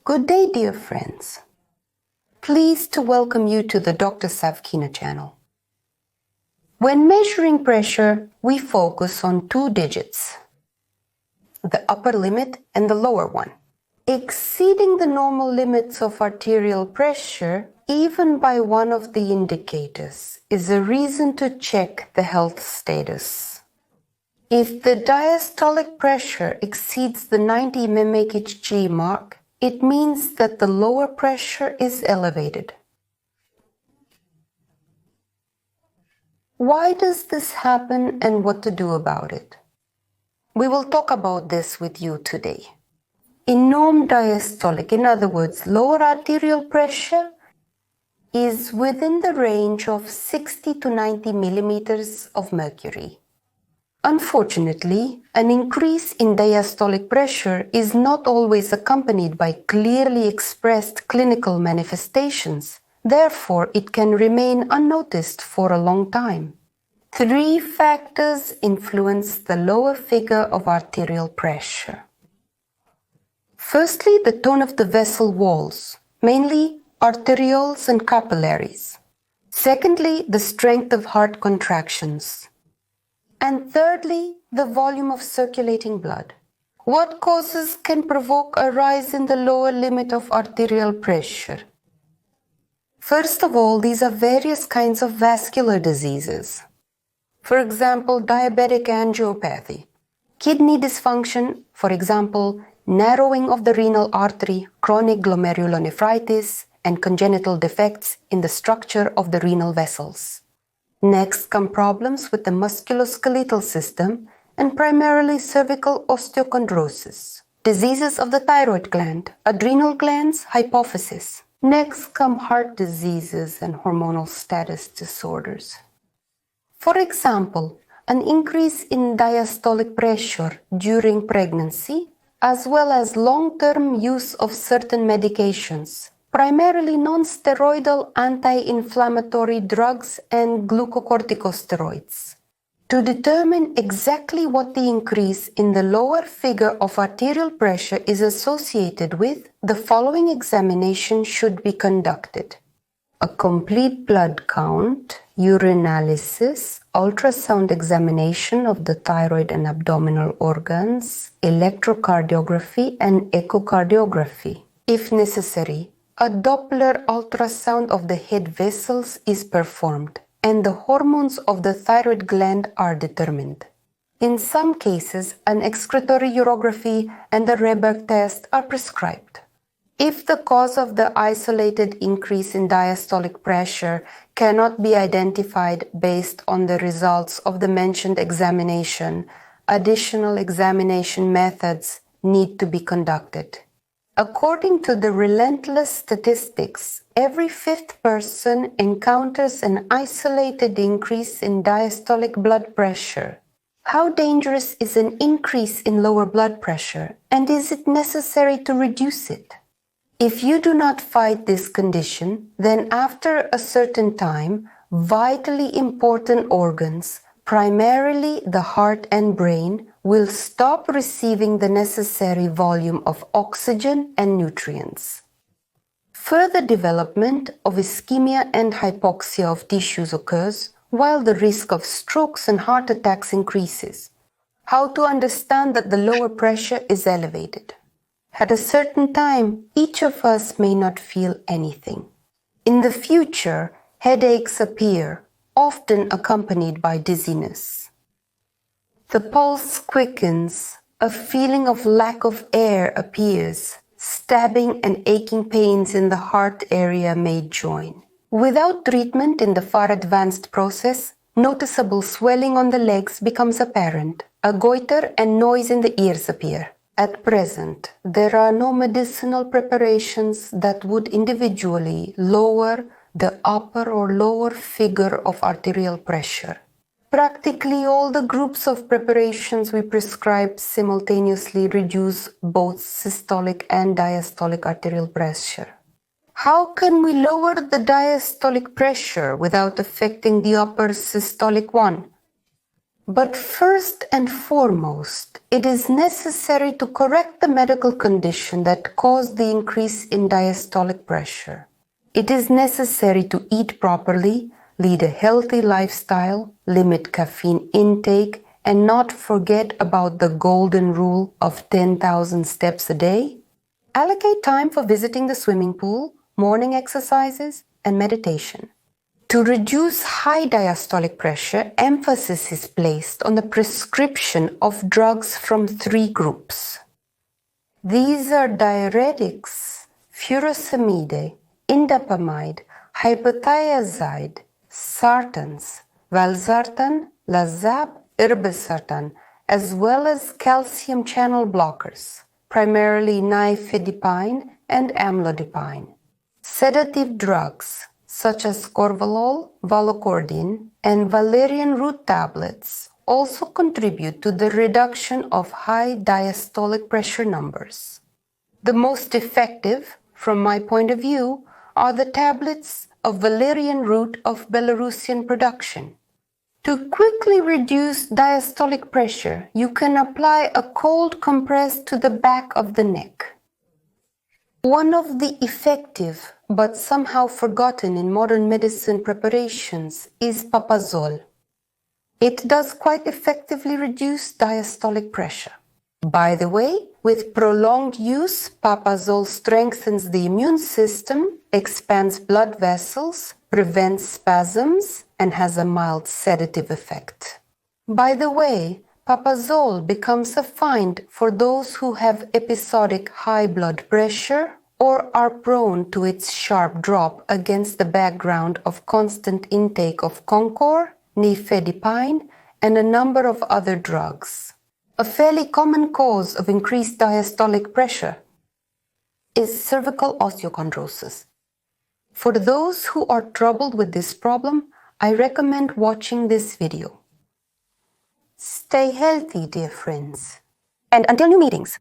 Good day, dear friends. Pleased to welcome you to the Dr. Savkina channel. When measuring pressure, we focus on two digits, the upper limit and the lower one. Exceeding the normal limits of arterial pressure, even by one of the indicators, is a reason to check the health status. If the diastolic pressure exceeds the 90 mmHg mark, it means that the lower pressure is elevated. Why does this happen and what to do about it? We will talk about this with you today. In norm diastolic, in other words, lower arterial pressure is within the range of 60 to 90 millimeters of mercury. Unfortunately, an increase in diastolic pressure is not always accompanied by clearly expressed clinical manifestations. Therefore, it can remain unnoticed for a long time. Three factors influence the lower figure of arterial pressure. Firstly, the tone of the vessel walls, mainly arterioles and capillaries. Secondly, the strength of heart contractions. And thirdly, the volume of circulating blood. What causes can provoke a rise in the lower limit of arterial pressure? First of all, these are various kinds of vascular diseases. For example, diabetic angiopathy, kidney dysfunction, for example, narrowing of the renal artery, chronic glomerulonephritis, and congenital defects in the structure of the renal vessels. Next come problems with the musculoskeletal system and primarily cervical osteochondrosis, diseases of the thyroid gland, adrenal glands, hypophysis. Next come heart diseases and hormonal status disorders. For example, an increase in diastolic pressure during pregnancy, as well as long-term use of certain medications, primarily non-steroidal anti-inflammatory drugs and glucocorticosteroids. To determine exactly what the increase in the lower figure of arterial pressure is associated with, the following examination should be conducted: a complete blood count, urinalysis, ultrasound examination of the thyroid and abdominal organs, electrocardiography and echocardiography. If necessary, a Doppler ultrasound of the head vessels is performed, and the hormones of the thyroid gland are determined. In some cases, an excretory urography and a Reberg test are prescribed. If the cause of the isolated increase in diastolic pressure cannot be identified based on the results of the mentioned examination, additional examination methods need to be conducted. According to the relentless statistics, every fifth person encounters an isolated increase in diastolic blood pressure. How dangerous is an increase in lower blood pressure, and is it necessary to reduce it? If you do not fight this condition, then after a certain time, vitally important organs, primarily the heart and brain, will stop receiving the necessary volume of oxygen and nutrients. Further development of ischemia and hypoxia of tissues occurs, while the risk of strokes and heart attacks increases. How to understand that the lower pressure is elevated? At a certain time, each of us may not feel anything. In the future, headaches appear, often accompanied by dizziness. The pulse quickens, a feeling of lack of air appears, stabbing and aching pains in the heart area may join. Without treatment in the far advanced process, noticeable swelling on the legs becomes apparent. A goiter and noise in the ears appear. At present, there are no medicinal preparations that would individually lower the upper or lower figure of arterial pressure. Practically all the groups of preparations we prescribe simultaneously reduce both systolic and diastolic arterial pressure. How can we lower the diastolic pressure without affecting the upper systolic one? But first and foremost, it is necessary to correct the medical condition that caused the increase in diastolic pressure. It is necessary to eat properly, lead a healthy lifestyle, limit caffeine intake, and not forget about the golden rule of 10,000 steps a day. Allocate time for visiting the swimming pool, morning exercises, and meditation. To reduce high diastolic pressure, emphasis is placed on the prescription of drugs from 3 groups. These are diuretics, furosemide, indapamide, hypothiazide, sartans, valsartan, lazap, irbesartan, as well as calcium channel blockers, primarily nifedipine and amlodipine. Sedative drugs such as corvalol, valocordin, and valerian root tablets also contribute to the reduction of high diastolic pressure numbers. The most effective, from my point of view, are the tablets of valerian root of Belarusian production. To quickly reduce diastolic pressure, you can apply a cold compress to the back of the neck. One of the effective but somehow forgotten in modern medicine preparations is papazole. It does quite effectively reduce diastolic pressure. By the way, with prolonged use, papazole strengthens the immune system, expands blood vessels, prevents spasms, and has a mild sedative effect. By the way, papazole becomes a find for those who have episodic high blood pressure or are prone to its sharp drop against the background of constant intake of Concor, nifedipine, and a number of other drugs. A fairly common cause of increased diastolic pressure is cervical osteochondrosis. For those who are troubled with this problem, I recommend watching this video. Stay healthy, dear friends. And until new meetings.